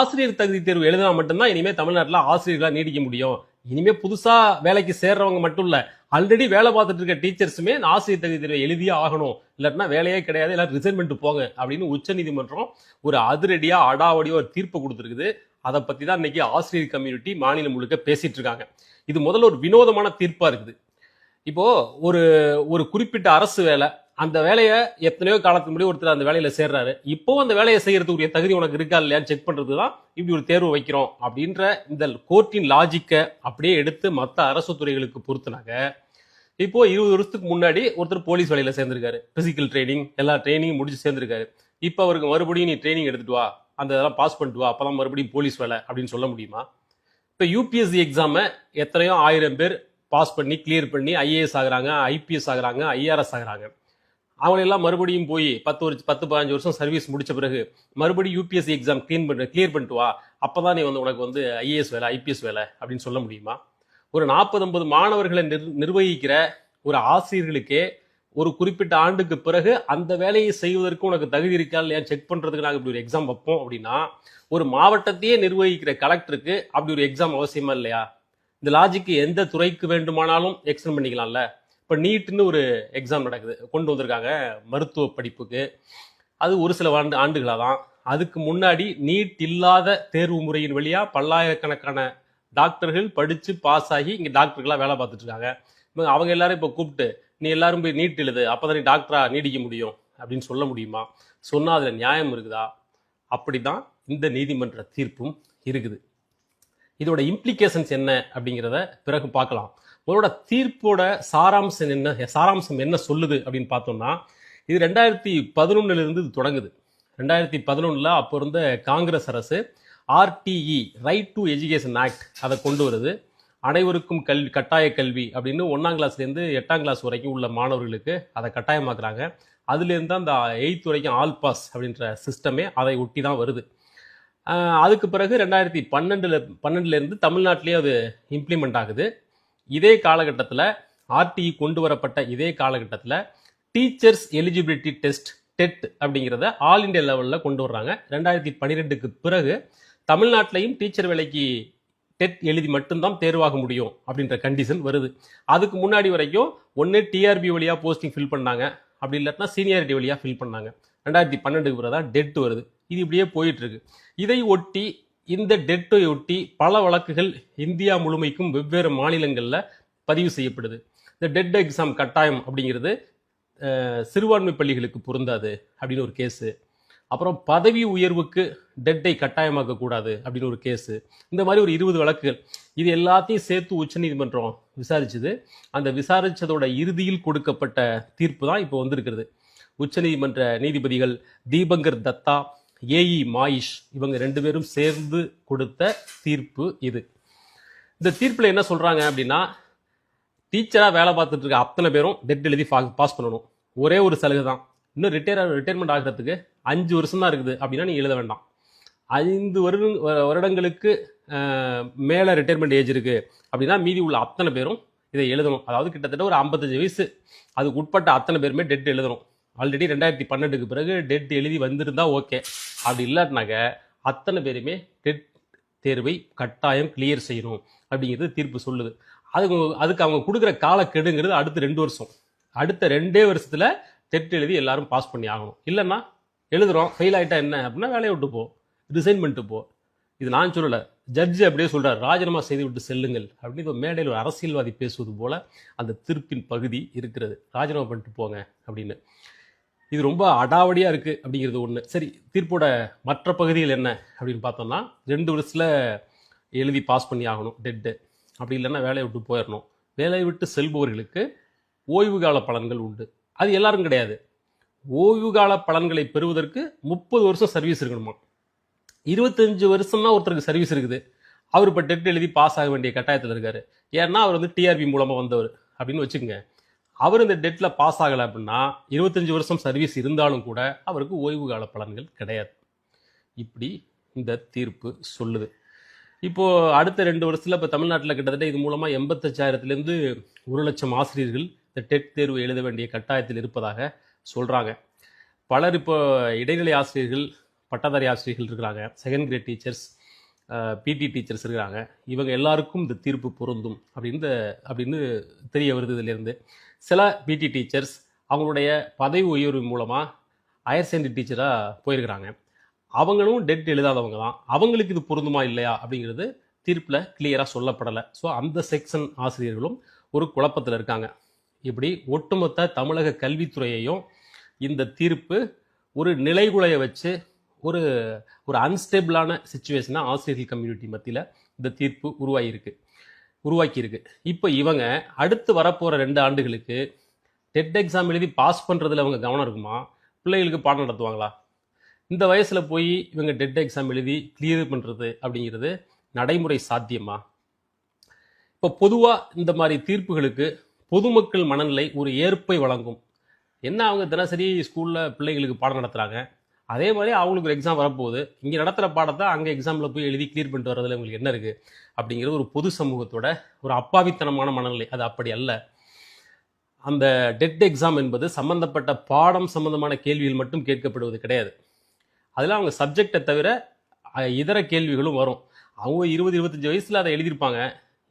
ஆசிரியர் தகுதி தேர்வு எழுதினா மட்டும்தான் இனிமே தமிழ்நாட்டில் ஆசிரியர்களா நீடிக்க முடியும். இனிமே புதுசா வேலைக்கு சேர்றவங்க மட்டும் இல்ல, ஆல்ரெடி வேலை பார்த்துட்டு இருக்க டீச்சர்ஸுமே ஆசிரியர் தகுதி தேர்வை எழுதியே ஆகணும், இல்லாட்டினா வேலையே கிடையாது, எல்லாரும் ரிசைன்மெண்ட் போங்க அப்படின்னு உச்சநீதிமன்றம் ஒரு அதிரடியா அடாவடியா ஒரு தீர்ப்பு கொடுத்துருக்குது. அதை பத்தி தான் இன்னைக்கு ஆசிரியர் கம்யூனிட்டி மாநிலம் முழுக்க பேசிட்டு இருக்காங்க. இது முதல்ல ஒரு வினோதமான தீர்ப்பா இருக்குது. இப்போ ஒரு ஒரு குறிப்பிட்ட அரசு வேலை, அந்த வேலையை எத்தனையோ காலத்துக்கு முன்னாடி ஒருத்தர் அந்த வேலையில சேர்றாரு, இப்போ அந்த வேலையை செய்யறதுக்குரிய தகுதி உனக்கு இருக்கா இல்லையான்னு செக் பண்றது தான் இப்படி ஒரு தேர்வு வைக்கிறோம் அப்படின்ற இந்த கோர்ட்டின் லாஜிக்கை அப்படியே எடுத்து மற்ற அரசு துறைகளுக்கு பொறுத்துனாங்க. இப்போ 20 வருஷத்துக்கு முன்னாடி ஒருத்தர் போலீஸ் வேலையில சேர்ந்திருக்காரு, பிசிக்கல் ட்ரைனிங் எல்லா ட்ரைனிங் முடிச்சு சேர்ந்திருக்காரு. இப்போ அவருக்கு மறுபடியும் நீ ட்ரைனிங் எடுத்துட்டு வா, அந்த இதெல்லாம் பாஸ் பண்ணிட்டு வா, அப்பதான் மறுபடியும் போலீஸ் வேலை அப்படின்னு சொல்ல முடியுமா? இப்போ யூபிஎஸ்சி எக்ஸாமை எத்தனையோ 1000 பேர் பாஸ் பண்ணி கிளியர் பண்ணி ஐஏஎஸ் ஆகுறாங்க, ஐபிஎஸ் ஆகுறாங்க, ஐஆர்எஸ் ஆகுறாங்க. அவங்களெல்லாம் மறுபடியும் போய் 10-15 வருஷம் சர்வீஸ் முடிச்ச பிறகு மறுபடியும் யூபிஎஸ்சி எக்ஸாம் கிளியர் பண்ணிட்டு வா, அப்பதான் நீ உனக்கு ஐஏஎஸ் வேலை ஐபிஎஸ் வேலை அப்படின்னு சொல்ல முடியுமா? ஒரு 40-50 மாணவர்களை நிர்வகிக்கிற ஒரு ஆசிரியர்களுக்கே ஒரு குறிப்பிட்ட ஆண்டுக்கு பிறகு அந்த வேலையை செய்வதற்கு உனக்கு தகுதி இருக்கா இல்லையா செக் பண்றதுக்கு நாங்கள் இப்படி ஒரு எக்ஸாம் வைப்போம் அப்படின்னா, ஒரு மாவட்டத்தையே நிர்வகிக்கிற கலெக்டருக்கு அப்படி ஒரு எக்ஸாம் அவசியமா இல்லையா? இந்த லாஜிக்கு எந்த துறைக்கு வேண்டுமானாலும் எக்ஸ்டெண்ட் பண்ணிக்கலாம்ல. இப்போ நீட்னு ஒரு எக்ஸாம் நடக்குது, கொண்டு வந்திருக்காங்க மருத்துவ படிப்புக்கு. அது ஒரு சில ஆண்டுகளாக தான். அதுக்கு முன்னாடி நீட் இல்லாத தேர்வு முறையின் வழியா பல்லாயிரக்கணக்கான டாக்டர்கள் படிச்சு பாஸ் ஆகி இங்க டாக்டர்களா வேலை பார்த்துட்டு இருக்காங்க. அவங்க எல்லாரும் இப்போ கூப்பிட்டு நீ எல்லாரும் போய் நீட் எழுது, அப்பதான் நீ டாக்டரா நீடிக்க முடியும் அப்படின்னு சொல்ல முடியுமா? சொன்னா அதுல நியாயம் இருக்குதா? அப்படிதான் இந்த நீதிமன்ற தீர்ப்பும் இருக்குது. இதோட இம்ப்ளிகேஷன்ஸ் என்ன அப்படிங்கிறத பிறகு பார்க்கலாம். உங்களோட தீர்ப்போட சாராம்சம் என்ன சொல்லுது அப்படின்னு பார்த்தோம்னா, இது 2011 இருந்து இது தொடங்குது. 2011 அப்போ இருந்த காங்கிரஸ் அரசு RTE right to education act அதை கொண்டு வருது. அனைவருக்கும் கட்டாய கல்வி அப்படின்னு 1ஆம் கிளாஸ்லேருந்து 8ஆம் கிளாஸ் வரைக்கும் உள்ள மாணவர்களுக்கு அதை கட்டாயமாக்குறாங்க. அதுலேருந்து அந்த 8th வரைக்கும் ஆல் பாஸ் அப்படின்ற சிஸ்டமே அதை ஒட்டி தான் வருது. அதுக்கு பிறகு 2012 தமிழ்நாட்டிலேயே அது இம்ப்ளிமெண்ட் ஆகுது. இதே காலகட்டத்தில் ஆர்டிஇ கொண்டு வரப்பட்ட இதே காலகட்டத்தில் டீச்சர்ஸ் எலிஜிபிலிட்டி டெஸ்ட் டெட் அப்படிங்கிறத ஆல் இண்டியா லெவலில் கொண்டு வர்றாங்க. 2012க்கு பிறகு தமிழ்நாட்டிலையும் டீச்சர் வேலைக்கு டெட் எழுதி மட்டும்தான் தேர்வாக முடியும் அப்படின்ற கண்டிஷன் வருது. அதுக்கு முன்னாடி வரைக்கும் ஒன்று டிஆர்பி வழியாக போஸ்டிங் ஃபில் பண்ணாங்க, அப்படி இல்லாட்டினா சீனியாரிட்டி வழியாக ஃபில் பண்ணாங்க. 2012க்கு பிறகு தான் டெட் வருது. இது இப்படியே போயிட்டு இருக்கு. இதை ஒட்டி இந்த டெட்டை ஒட்டி பல வழக்குகள் இந்தியா முழுமைக்கும் வெவ்வேறு மாநிலங்களில் பதிவு செய்யப்படுது. இந்த டெட் எக்ஸாம் கட்டாயம் அப்படிங்கிறது சிறுபான்மை பள்ளிகளுக்கு பொருந்தாது அப்படின்னு ஒரு கேஸு. அப்புறம் பதவி உயர்வுக்கு டெட்டை கட்டாயமாக்க கூடாது அப்படின்னு ஒரு கேஸு. இந்த மாதிரி ஒரு 20 வழக்குகள். இது எல்லாத்தையும் சேர்த்து உச்சநீதிமன்றம் விசாரிச்சுது. அந்த விசாரிச்சதோட இறுதியில் கொடுக்கப்பட்ட தீர்ப்பு தான் இப்போ வந்திருக்கிறது. உச்சநீதிமன்ற நீதிபதிகள் தீபங்கர் தத்தா, ஏஇ மாயிஷ் இவங்க 2 பேரும் சேர்ந்து கொடுத்த தீர்ப்பு இது. இந்த தீர்ப்பில் என்ன சொல்றாங்க அப்படின்னா, டீச்சராக வேலை பார்த்துட்டு இருக்க அத்தனை பேரும் டெட் எழுதி பாஸ் பண்ணணும். ஒரே ஒரு சலுகை தான், இன்னும் ரிட்டையர்மெண்ட் ஆகிறதுக்கு 5 வருஷம் தான் இருக்குது அப்படின்னா நீ எழுத வேண்டாம். 5 வருடங்களுக்கு மேலே ரிட்டையர்மெண்ட் ஏஜ் இருக்கு அப்படின்னா மீதி உள்ள அத்தனை பேரும் இதை எழுதணும். அதாவது கிட்டத்தட்ட ஒரு 55 வயசு அதுக்கு உட்பட்ட அத்தனை பேருமே டெட் எழுதணும். ஆல்ரெடி 2012க்கு பிறகு டெட் எழுதி வந்திருந்தா ஓகே, அப்படி இல்லாட்டினாக்க அத்தனை பேருமே டெட் தேர்வை கட்டாயம் கிளியர் செய்யணும் அப்படிங்கிறது தீர்ப்பு சொல்லுது. அதுக்கு அவங்க கொடுக்குற காலக்கெடுங்கிறது அடுத்த 2 வருஷம். அடுத்த 2 வருஷத்துல டெட் எழுதி எல்லாரும் பாஸ் பண்ணி ஆகணும். இல்லைன்னா எழுதுறோம், ஃபெயில் ஆகிட்டா என்ன அப்படின்னா வேலையை விட்டு போ, ரிசைன் பண்ணிட்டு போ. இது நான் சொல்லலை, ஜட்ஜு அப்படியே சொல்றாரு, ராஜினாமா செய்து விட்டு செல்லுங்கள் அப்படின்னு மேடையில் ஒரு அரசியல்வாதி பேசுவது போல அந்த தீர்ப்பின் பகுதி இருக்கிறது. ராஜினாமா பண்ணிட்டு போங்க அப்படின்னு. இது ரொம்ப அடாவடியா இருக்கு அப்படிங்கிறது ஒன்று. சரி, தீர்ப்போட மற்ற பகுதிகள் என்ன அப்படின்னு பார்த்தோம்னா, 2 வருஷத்துல எழுதி பாஸ் பண்ணி ஆகணும் டெட்டு, அப்படி இல்லைன்னா வேலையை விட்டு போயிடணும். வேலையை விட்டு செல்பவர்களுக்கு ஓய்வு கால பலன்கள் உண்டு. அது எல்லாரும் கிடையாது. ஓய்வு கால பலன்களை பெறுவதற்கு 30 வருஷம் சர்வீஸ் இருக்கணுமா. 25 வருஷம் தான் ஒருத்தருக்கு சர்வீஸ் இருக்குது. அவர் இப்போ டெட் எழுதி பாஸ் ஆக வேண்டிய கட்டாயத்தில் இருக்காரு. ஏன்னா அவர் டிஆர்பி மூலமா வந்தவர் அப்படின்னு வச்சுக்கோங்க. அவர் இந்த டெட்ல பாஸ் ஆகலை அப்படின்னா 25 வருஷம் சர்வீஸ் இருந்தாலும் கூட அவருக்கு ஓய்வு கால பலன்கள் கிடையாது. இப்படி இந்த தீர்ப்பு சொல்லுது. இப்போ அடுத்த 2 வருஷத்துல இப்போ தமிழ்நாட்டில் கிட்டத்தட்ட இது மூலமா 85,000 1 லட்சம் ஆசிரியர்கள் இந்த டெட் தேர்வு எழுத வேண்டிய கட்டாயத்தில் இருப்பதாக சொல்றாங்க. பலர் இப்போ இடைநிலை ஆசிரியர்கள் பட்டதாரி ஆசிரியர்கள் இருக்கிறாங்க, செகண்ட் கிரேட் டீச்சர்ஸ், பிடி டீச்சர்ஸ் இருக்கிறாங்க. இவங்க எல்லாருக்கும் இந்த தீர்ப்பு பொருந்தும் அப்படின்னு தெரிய வருது இதிலிருந்து. சில பிடி டீச்சர்ஸ் அவங்களுடைய பதவி உயர்வு மூலமாக ஹையர் செகண்டரி டீச்சராக போயிருக்கிறாங்க. அவங்களும் டெட் எழுதாதவங்க தான். அவங்களுக்கு இது பொருந்துமா இல்லையா அப்படிங்கிறது தீர்ப்பில் கிளியராக சொல்லப்படலை. ஸோ அந்த செக்ஷன் ஆசிரியர்களும் ஒரு குழப்பத்தில் இருக்காங்க. இப்படி ஒட்டுமொத்த தமிழக கல்வித்துறையையும் இந்த தீர்ப்பு ஒரு நிலைகுலைய வச்சு ஒரு ஒரு அன்ஸ்டேபிளான சுச்சுவேஷனாக ஆசிரியர்கள் கம்யூனிட்டி மத்தியில் இந்த தீர்ப்பு உருவாக்கியிருக்கு. இப்போ இவங்க அடுத்து வரப்போகிற 2 ஆண்டுகளுக்கு டெட் எக்ஸாம் எழுதி பாஸ் பண்ணுறதுல அவங்க கவனம் இருக்குமா? பிள்ளைகளுக்கு பாடம் நடத்துவாங்களா? இந்த வயசில் போய் இவங்க டெட் எக்ஸாம் எழுதி கிளியர் பண்ணுறது அப்படிங்கிறது நடைமுறை சாத்தியமா? இப்போ பொதுவாக இந்த மாதிரி தீர்ப்புகளுக்கு பொதுமக்கள் மனநிலை ஒரு ஏற்பை வழங்கும். என்ன அவங்க தினசரி ஸ்கூலில் பிள்ளைகளுக்கு பாடம் நடத்துகிறாங்க, அதே மாதிரி அவங்களுக்கு ஒரு எக்ஸாம் வரப்போகுது, இங்கே நடத்துகிற பாடத்தை அங்கே எக்ஸாமில் போய் எழுதி கிளியர் பண்ணிட்டு வரதுல உங்களுக்கு என்ன இருக்குது அப்படிங்கிறது ஒரு பொது சமூகத்தோட ஒரு அப்பாவித்தனமான மனநிலை. அது அப்படி அல்ல. அந்த டெட் எக்ஸாம் என்பது சம்பந்தப்பட்ட பாடம் சம்பந்தமான கேள்விகள் மட்டும் கேட்கப்படுவது கிடையாது. அதில் அவங்க சப்ஜெக்டை தவிர இதர கேள்விகளும் வரும். அவங்க 20-25 வயசில் அதை எழுதியிருப்பாங்க.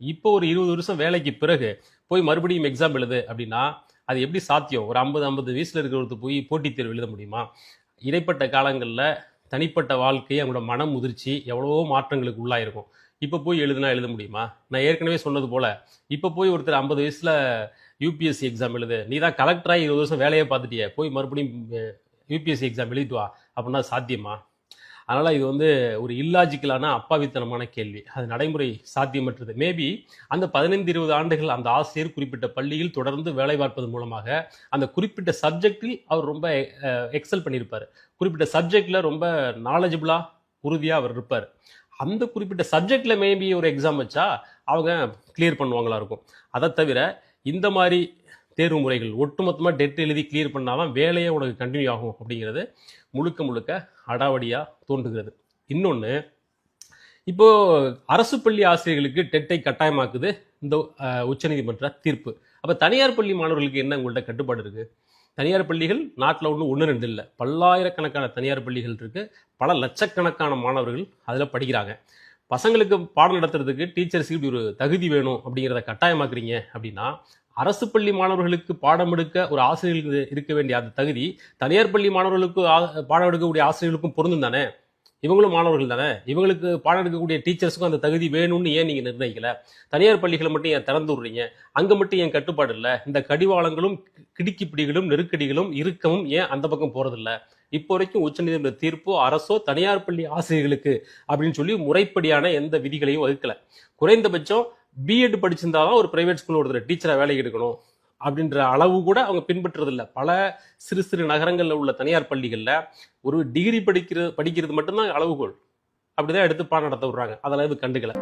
இப்போ ஒரு 20 வருஷம் வேலைக்கு பிறகு போய் மறுபடியும் எக்ஸாம் எழுது அப்படின்னா அது எப்படி சாத்தியம்? ஒரு 50 வயசில் இருக்கிறவருக்கு போய் போட்டித் தேர்வு எழுத முடியுமா? இடைப்பட்ட காலங்களில் தனிப்பட்ட வாழ்க்கை, அவங்களோட மன முதிர்ச்சி எவ்வளவோ மாற்றங்களுக்கு உள்ளாயிருக்கும். இப்போ போய் எழுத முடியுமா? நான் ஏற்கனவே சொன்னது போல் இப்போ போய் ஒருத்தர் 50 வயசில் யூபிஎஸ்சி எக்ஸாம் எழுது, நீ தான் கலெக்டராக 20 வருஷம் வேலையை பார்த்துட்டிய, போய் மறுபடியும் யூபிஎஸ்சி எக்ஸாம் எழுதிட்டு வா அப்படின்னா சாத்தியமா? அதனால் இது ஒரு இல்லாஜிக்கலான அப்பாவித்தனமான கேள்வி. அது நடைமுறை சாத்தியமற்றது. மேபி அந்த 15-20 ஆண்டுகள் அந்த ஆசிரியர் குறிப்பிட்ட பள்ளியில் தொடர்ந்து வேலை பார்ப்பதன் மூலமாக அந்த குறிப்பிட்ட சப்ஜெக்டில் அவர் ரொம்ப எக்ஸல் பண்ணியிருப்பார். குறிப்பிட்ட சப்ஜெக்டில் ரொம்ப நாலேஜபிளாக உறுதியாக அவர் இருப்பார். அந்த குறிப்பிட்ட சப்ஜெக்டில் மேபி ஒரு எக்ஸாம் வச்சா அவங்க கிளியர் பண்ணுவாங்களா இருக்கும். அதை தவிர இந்த மாதிரி தேர்வு முறைகள் ஒட்டுமொத்தமாக டெட் எழுதி கிளியர் பண்ணாதான் வேலையே உனக்கு கண்டினியூ ஆகும் அப்படிங்கிறது முழுக்க அடாவடியாக தோன்றுகிறது. இன்னொன்று, இப்போ அரசு பள்ளி ஆசிரியர்களுக்கு டெட்டை கட்டாயமாக்குது இந்த உச்சநீதிமன்ற தீர்ப்பு. அப்போ தனியார் பள்ளி மாணவர்களுக்கு என்ன உங்கள்கிட்ட கட்டுப்பாடு இருக்குது? தனியார் பள்ளிகள் நாட்டில் ஒன்று 2 இல்லை, பல்லாயிரக்கணக்கான தனியார் பள்ளிகள் இருக்குது. பல லட்சக்கணக்கான மாணவர்கள் அதில் படிக்கிறாங்க. பசங்களுக்கு பாடம் நடத்துறதுக்கு டீச்சர்ஸுக்கு இப்படி ஒரு தகுதி வேணும் அப்படிங்கிறத கட்டாயமாக்குறீங்க அப்படின்னா அரசு பள்ளி மாணவர்களுக்கு பாடம் எடுக்க ஒரு ஆசிரியர்களுக்கு இருக்க வேண்டிய அந்த தகுதி தனியார் பள்ளி மாணவர்களுக்கு பாடம் எடுக்கக்கூடிய ஆசிரியர்களுக்கும் பொருந்தும் தானே? இவங்களும் மாணவர்கள் தானே. இவங்களுக்கு பாடம் எடுக்கக்கூடிய டீச்சர்ஸுக்கும் அந்த தகுதி வேணும்னு ஏன் நீங்கள் நிர்ணயிக்கல? தனியார் பள்ளிகளை மட்டும் ஏன் திறந்து விடுறீங்க? அங்கே மட்டும் ஏன் கட்டுப்பாடு இல்லை? இந்த கடிவாளங்களும் கிடுக்கிப்பிடிகளும் நெருக்கடிகளும் இறுக்கமும் ஏன் அந்த பக்கம் போறதில்லை? இப்போ வரைக்கும் உச்சநீதிமன்ற தீர்ப்போ அரசோ தனியார் பள்ளி ஆசிரியர்களுக்கு அப்படின்னு சொல்லி முறைப்படியான எந்த விதிகளையும் வகுக்கல. குறைந்தபட்சம் பிஎட் படிச்சிருந்தாதான் ஒரு பிரைவேட் ஸ்கூல் ஒருத்தர் டீச்சராக வேலைக்கு எடுக்கணும் அப்படின்ற அளவு கூட அவங்க பின்பற்றுறதில்லை. பல சிறு நகரங்களில் உள்ள தனியார் பள்ளிகளில் ஒரு டிகிரி படிக்கிறது மட்டும்தான் அளவுகோல். அப்படிதான் எடுத்து பாடம் நடத்த விடுறாங்க. அதெல்லாம் இது கண்டுக்கல.